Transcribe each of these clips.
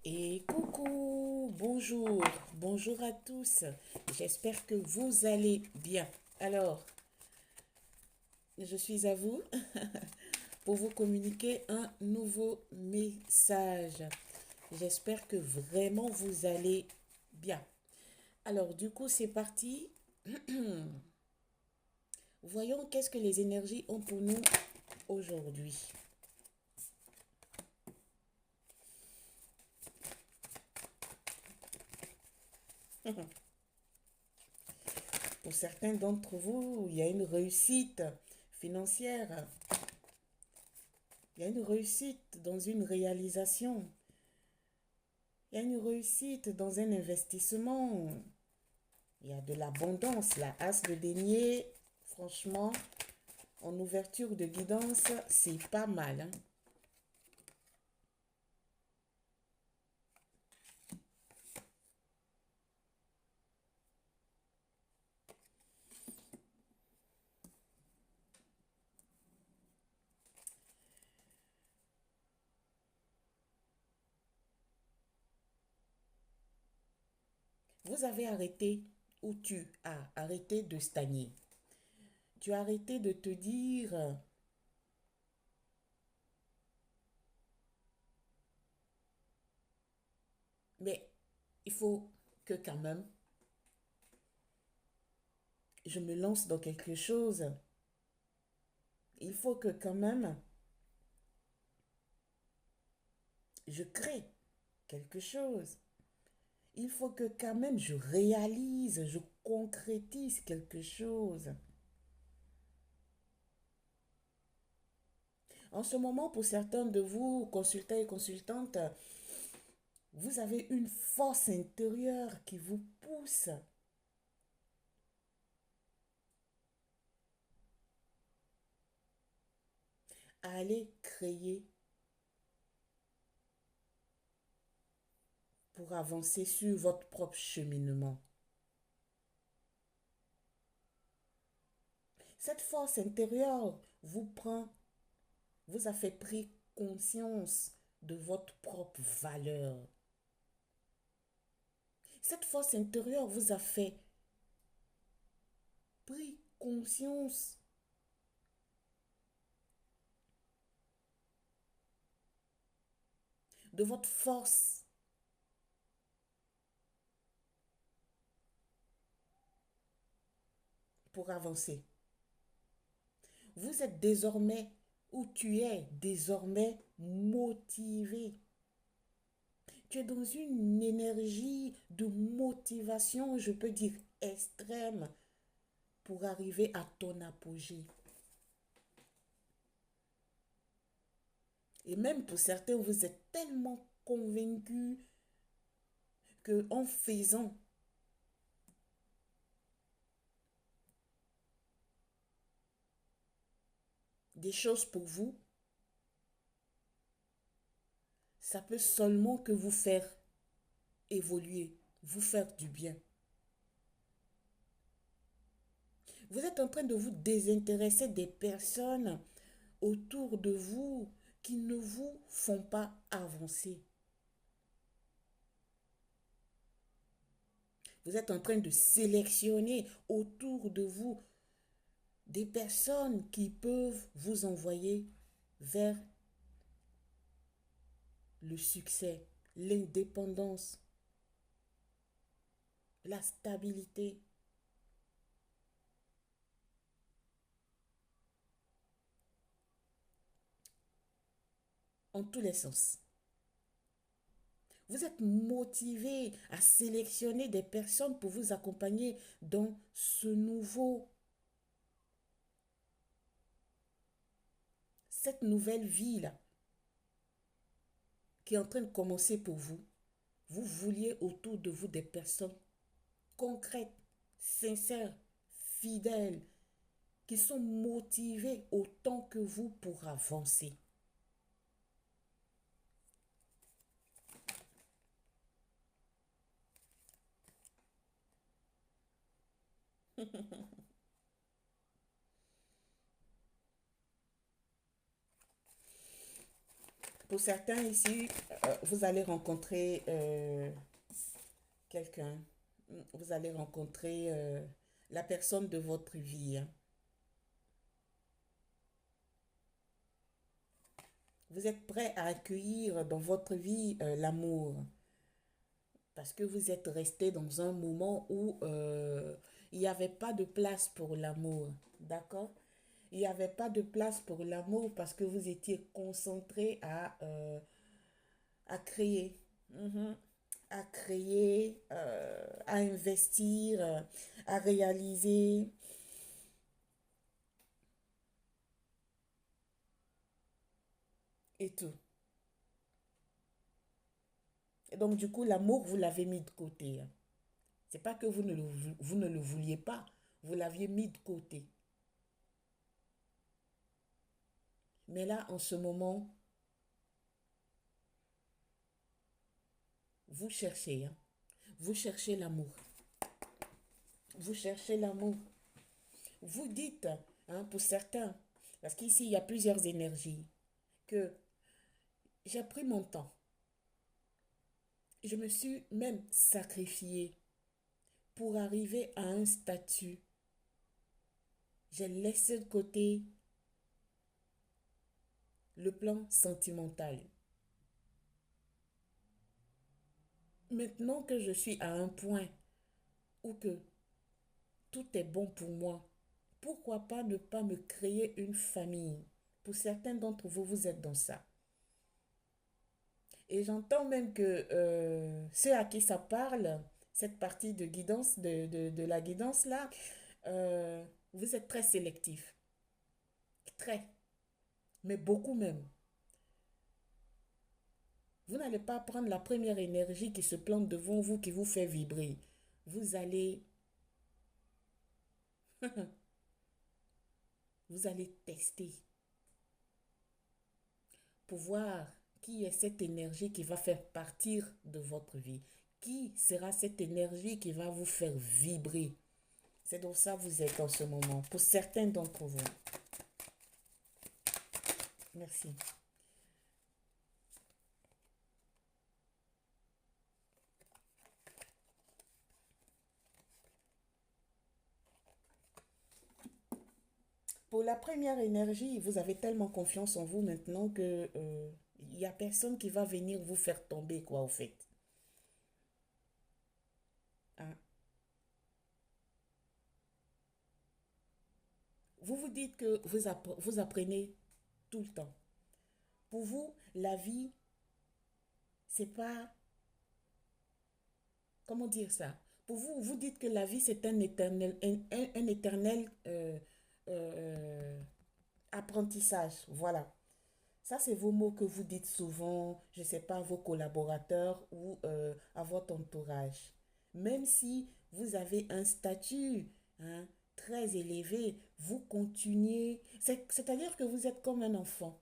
Et coucou, bonjour à tous. J'espère que vous allez bien. Alors, je suis à vous pour vous communiquer un nouveau message. J'espère que vraiment vous allez bien. Alors, du coup, c'est parti. Voyons qu'est-ce que les énergies ont pour nous aujourd'hui. Pour certains d'entre vous, il y a une réussite financière. Il y a une réussite dans une réalisation. Il y a une réussite dans un investissement. Il y a de l'abondance. La as de denier, franchement, en ouverture de guidance, c'est pas mal, hein. Vous avez arrêté, ou tu as arrêté de stagner. Tu as arrêté de te dire, mais il faut que quand même, je me lance dans quelque chose. Il faut que quand même, je crée quelque chose. Il faut que quand même je réalise, je concrétise quelque chose. En ce moment, pour certains de vous, consultants et consultantes, vous avez une force intérieure qui vous pousse à aller créer pour avancer sur votre propre cheminement. Cette force intérieure vous a fait pris conscience de votre propre valeur. Cette force intérieure vous a fait pris conscience de votre force pour avancer. Vous êtes désormais, ou tu es désormais motivé. Tu es dans une énergie de motivation, je peux dire extrême, pour arriver à ton apogée. Et même pour certains, vous êtes tellement convaincus que en faisant des choses pour vous, ça peut seulement que vous faire évoluer, vous faire du bien. Vous êtes en train de vous désintéresser des personnes autour de vous qui ne vous font pas avancer. Vous êtes en train de sélectionner autour de vous des personnes qui peuvent vous envoyer vers le succès, l'indépendance, la stabilité, en tous les sens. Vous êtes motivé à sélectionner des personnes pour vous accompagner dans cette nouvelle vie-là qui est en train de commencer pour vous. Vous vouliez autour de vous des personnes concrètes, sincères, fidèles, qui sont motivées autant que vous pour avancer. Pour certains ici, vous allez rencontrer quelqu'un. Vous allez rencontrer la personne de votre vie, hein. Vous êtes prêt à accueillir dans votre vie l'amour parce que vous êtes resté dans un moment où il n'y avait pas de place pour l'amour. D'accord? Il n'y avait pas de place pour l'amour parce que vous étiez concentré à créer. Mhm. À créer, à investir, à réaliser et tout. Et donc, du coup, l'amour, vous l'avez mis de côté, hein. C'est pas que vous ne le vouliez pas, vous l'aviez mis de côté. Mais là, en ce moment, vous cherchez, hein. Vous cherchez l'amour. Vous cherchez l'amour. Vous dites, hein, pour certains, parce qu'ici, il y a plusieurs énergies, que j'ai pris mon temps. Je me suis même sacrifiée pour arriver à un statut. J'ai laissé de côté le plan sentimental. Maintenant que je suis à un point où que tout est bon pour moi, pourquoi pas ne pas me créer une famille? Pour certains d'entre vous, vous êtes dans ça. Et j'entends même que ceux à qui ça parle, cette partie de guidance, de la guidance là, euh, vous êtes très sélectif. Très, mais beaucoup même. Vous n'allez pas prendre la première énergie qui se plante devant vous, qui vous fait vibrer. Vous allez, vous allez tester pour voir qui est cette énergie qui va faire partir de votre vie. Qui sera cette énergie qui va vous faire vibrer? C'est dans ça que vous êtes en ce moment. Pour certains d'entre vous. Merci. Pour la première énergie, vous avez tellement confiance en vous maintenant que il n'y a personne qui va venir vous faire tomber, quoi, au fait. Hein. Vous vous dites que vous apprenez tout le temps. Pour vous, la vie, c'est pas... Comment dire ça? Pour vous, vous dites que la vie, c'est un éternel, un éternel euh, apprentissage. Voilà. Ça, c'est vos mots que vous dites souvent, je ne sais pas, à vos collaborateurs ou à votre entourage. Même si vous avez un statut, hein, très élevé, vous continuez. C'est-à-dire que vous êtes comme un enfant.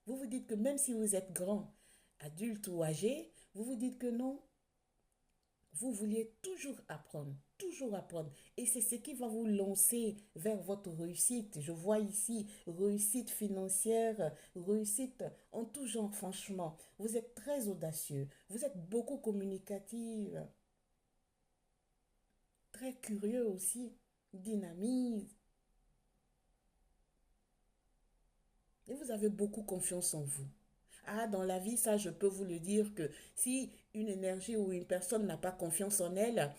Vous vous dites que même si vous êtes grand, adulte ou âgé, vous vous dites que non, vous vouliez toujours apprendre, toujours apprendre. Et c'est ce qui va vous lancer vers votre réussite. Je vois ici réussite financière, réussite en tout genre, franchement. Vous êtes très audacieux, vous êtes beaucoup communicative, très curieux aussi, dynamique. Et vous avez beaucoup confiance en vous. Ah, dans la vie, ça, je peux vous le dire que si une énergie ou une personne n'a pas confiance en elle,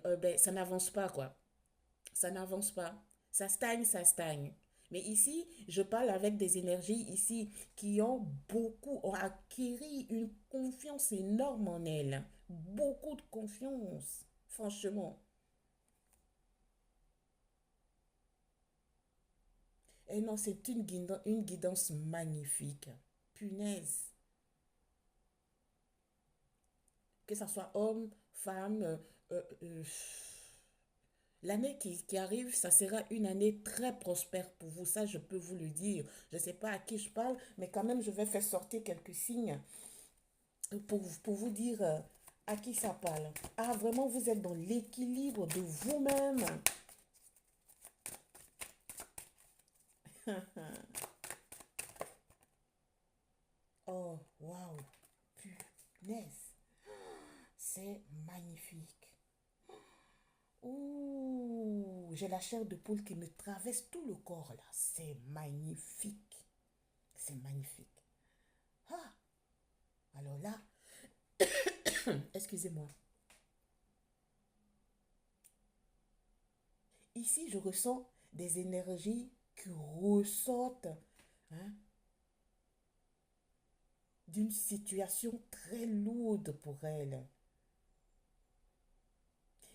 ben, ça n'avance pas, quoi. Ça n'avance pas. Ça stagne, ça stagne. Mais ici, je parle avec des énergies ici qui ont acquis une confiance énorme en elles. Beaucoup de confiance, franchement. Et non, c'est une guidance magnifique. Punaise. Que ce soit homme, femme, l'année qui arrive, ça sera une année très prospère pour vous. Ça, je peux vous le dire. Je ne sais pas à qui je parle, mais quand même, je vais faire sortir quelques signes pour vous dire à qui ça parle. Ah, vraiment, vous êtes dans l'équilibre de vous-même. Oh, waouh. Punaise. C'est magnifique. Ouh, j'ai la chair de poule qui me traverse tout le corps là. C'est magnifique. C'est magnifique. Ah, alors là, excusez-moi. Ici, je ressens des énergies qui ressortent, hein, d'une situation très lourde pour elle.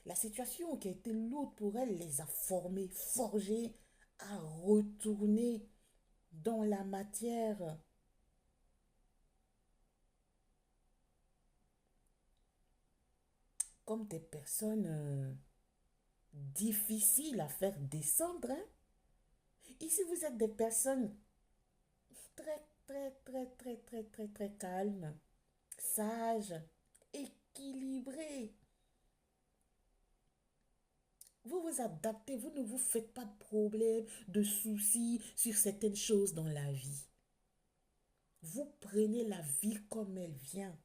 La situation qui a été lourde pour elle les a formés, forgés à retourner dans la matière comme des personnes difficiles à faire descendre, hein. Ici, vous êtes des personnes très, très, très, très, très, très, très calmes, sages, équilibrées. Vous vous adaptez, vous ne vous faites pas de problème, de soucis sur certaines choses dans la vie. Vous prenez la vie comme elle vient.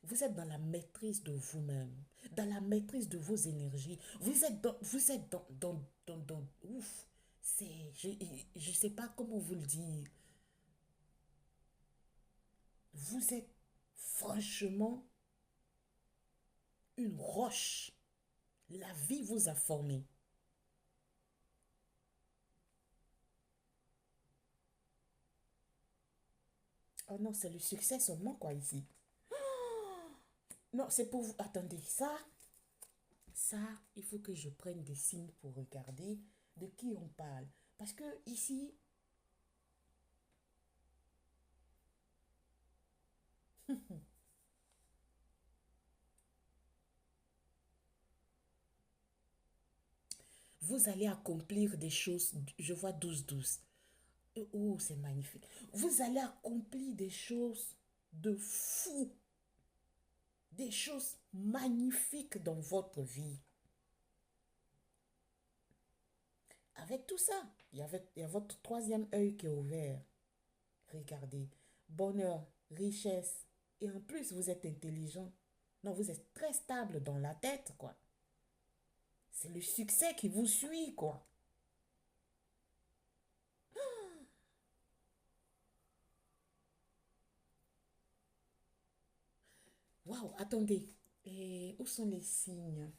Vous êtes dans la maîtrise de vous-même, dans la maîtrise de vos énergies. Ouf, c'est, je ne sais pas comment vous le dire. Vous êtes franchement une roche. La vie vous a formé. Oh non, c'est le succès seulement, quoi, ici. Non, c'est pour vous. Attendez, ça, il faut que je prenne des signes pour regarder de qui on parle. Parce que ici, vous allez accomplir des choses. Je vois 12-12. Oh, c'est magnifique. Vous allez accomplir des choses de fou, des choses magnifiques dans votre vie. Avec tout ça, il y a votre troisième œil qui est ouvert. Regardez, bonheur, richesse, et en plus vous êtes intelligent. Non, vous êtes très stable dans la tête, quoi. C'est le succès qui vous suit, quoi. Waouh, attendez. Et où sont les signes?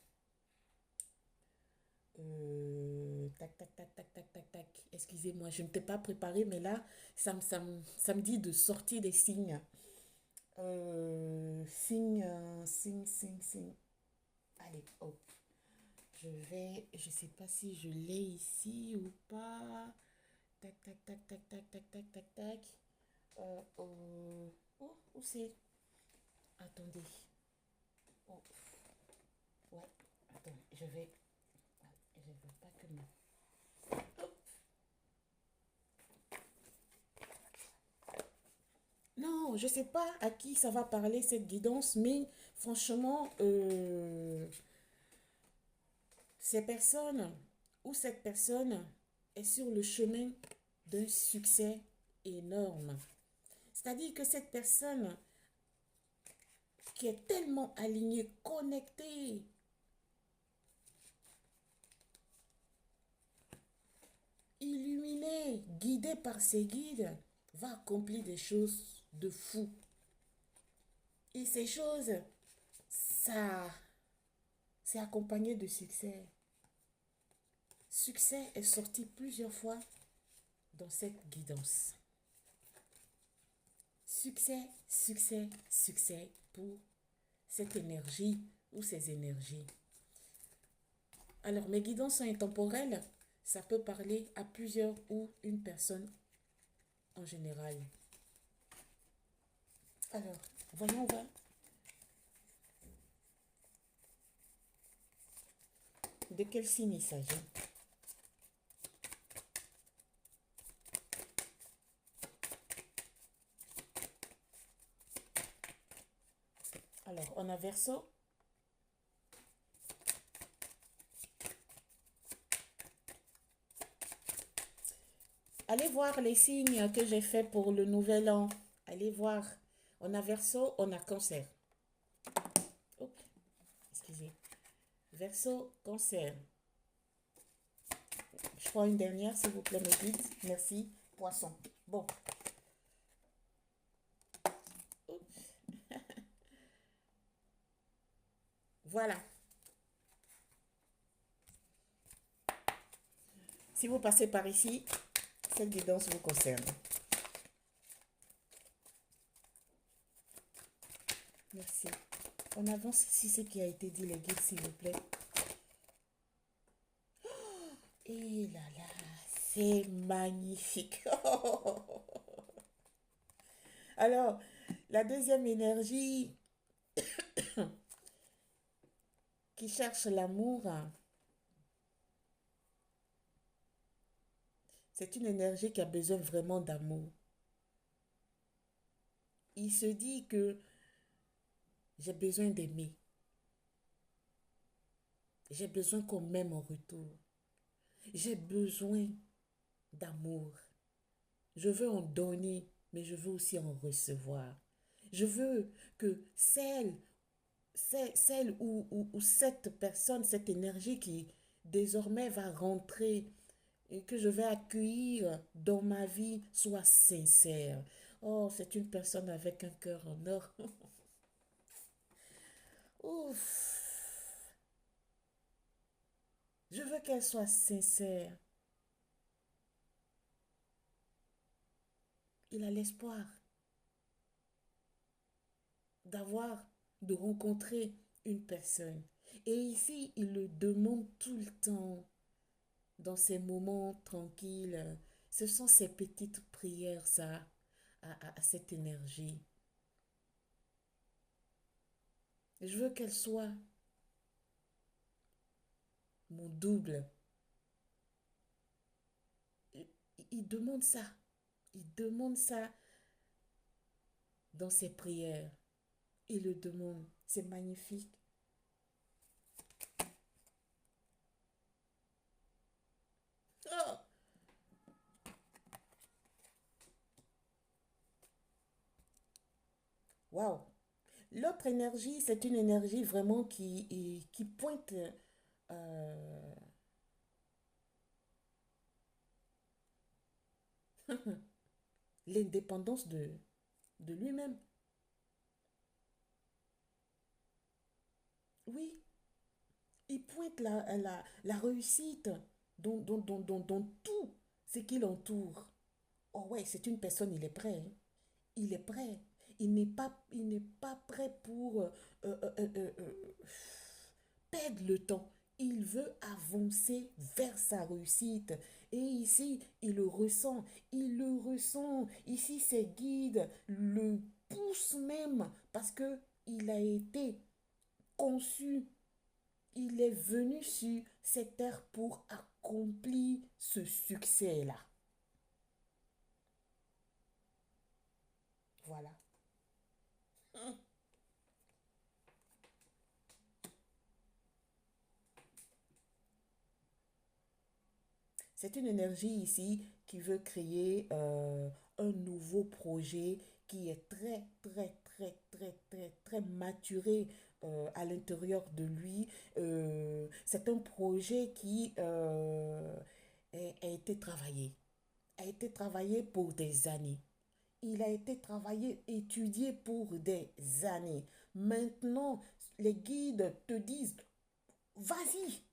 Tac, tac, tac, tac, tac, tac, tac. Excusez-moi, je ne t'ai pas préparé, mais là, ça me dit de sortir des signes. Signe. Allez, hop. Je sais pas si je l'ai ici ou pas. Tac, tac, tac, tac, tac, tac, tac, tac, tac. Où c'est? Attendez. Oh, ouais. Attends, je veux pas que ma... Non, je sais pas à qui ça va parler cette guidance, mais franchement, ces personnes ou cette personne est sur le chemin d'un succès énorme. C'est-à-dire que cette personne qui est tellement alignée, connectée, illuminée, guidée par ses guides, va accomplir des choses de fou. Et ces choses, ça, c'est accompagné de succès. Succès est sorti plusieurs fois dans cette guidance. Succès, succès, succès pour cette énergie ou ces énergies. Alors, mes guidances sont intemporelles. Ça peut parler à plusieurs ou une personne en général. Alors, voyons voir. De quel signe il s'agit? Alors, on a Verseau. Allez voir les signes que j'ai fait pour le nouvel an. Allez voir. On a Verseau, on a Cancer. Oups, excusez. Verseau, Cancer. Je prends une dernière, s'il vous plaît, mes guides. Merci. Poisson. Bon. Oups. Voilà. Si vous passez par ici, cette guidance vous concerne. Merci. On avance si ce qui a été dit, les guides, s'il vous plaît. Et là là, c'est magnifique. Alors, la deuxième énergie qui cherche l'amour, c'est une énergie qui a besoin vraiment d'amour. Il se dit que j'ai besoin d'aimer. J'ai besoin qu'on m'aime en retour. J'ai besoin d'amour. Je veux en donner, mais je veux aussi en recevoir. Je veux que celle ou cette personne, cette énergie qui désormais va rentrer et que je vais accueillir dans ma vie soit sincère. Oh, c'est une personne avec un cœur en or. Ouf. Je veux qu'elle soit sincère. Il a l'espoir d'avoir, de rencontrer une personne. Et ici, il le demande tout le temps, dans ces moments tranquilles. Ce sont ces petites prières, ça, à cette énergie. Je veux qu'elle soit mon double. Il, il demande ça. Il demande ça dans ses prières. Il le demande. C'est magnifique. Oh, waouh! L'autre énergie, c'est une énergie vraiment qui pointe euh, l'indépendance de lui-même. Oui, il pointe la réussite dans tout ce qui l'entoure. Oh ouais, c'est une personne, il est prêt, hein. Il est prêt. Il n'est pas prêt pour perdre le temps. Il veut avancer vers sa réussite. Et ici, il le ressent. Il le ressent. Ici, ses guides le poussent même parce que il a été conçu. Il est venu sur cette terre pour accomplir ce succès-là. Voilà. C'est une énergie ici qui veut créer un nouveau projet qui est très maturé à l'intérieur de lui. C'est un projet qui a été a été travaillé pour des années. Il a été travaillé, étudié pour des années. Maintenant, les guides te disent, vas-y,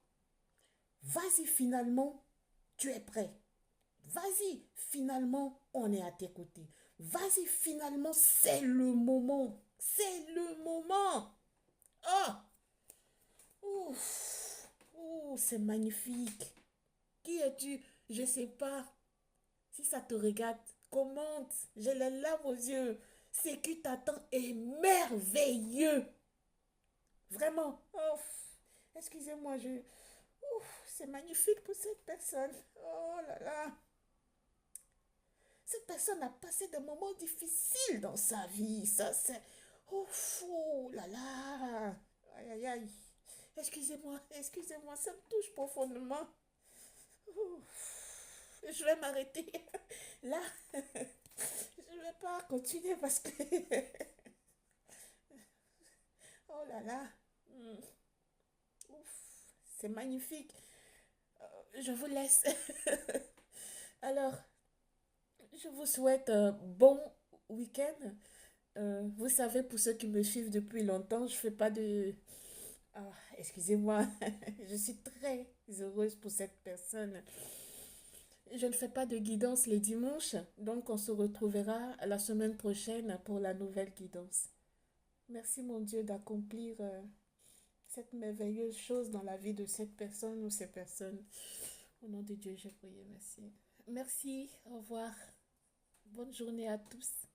vas-y finalement, tu es prêt. Vas-y, finalement, on est à tes côtés. Vas-y, finalement, c'est le moment. C'est le moment. Ah, ouf, oh, c'est magnifique. Qui es-tu? Je sais pas. Si ça te regarde, commente. J'ai les larmes aux yeux. Ce qui t'attend est merveilleux. Vraiment. Ouf. Excusez-moi, ouf, c'est magnifique pour cette personne. Oh là là. Cette personne a passé des moments difficiles dans sa vie. Ça, c'est... Ouf, oh là là. Aïe, aïe, aïe. Excusez-moi, excusez-moi, ça me touche profondément. Ouf. Je vais m'arrêter. Là, je ne vais pas continuer parce que... Oh là là. Hmm. Ouf, c'est magnifique. Je vous laisse. Alors, je vous souhaite un bon week-end. Vous savez, pour ceux qui me suivent depuis longtemps, je fais pas de... Ah, excusez-moi, je suis très heureuse pour cette personne. Je ne fais pas de guidance les dimanches, donc on se retrouvera la semaine prochaine pour la nouvelle guidance. Merci mon Dieu d'accomplir cette merveilleuse chose dans la vie de cette personne ou ces personnes. Au nom de Dieu, j'ai prié, merci. Merci, au revoir. Bonne journée à tous.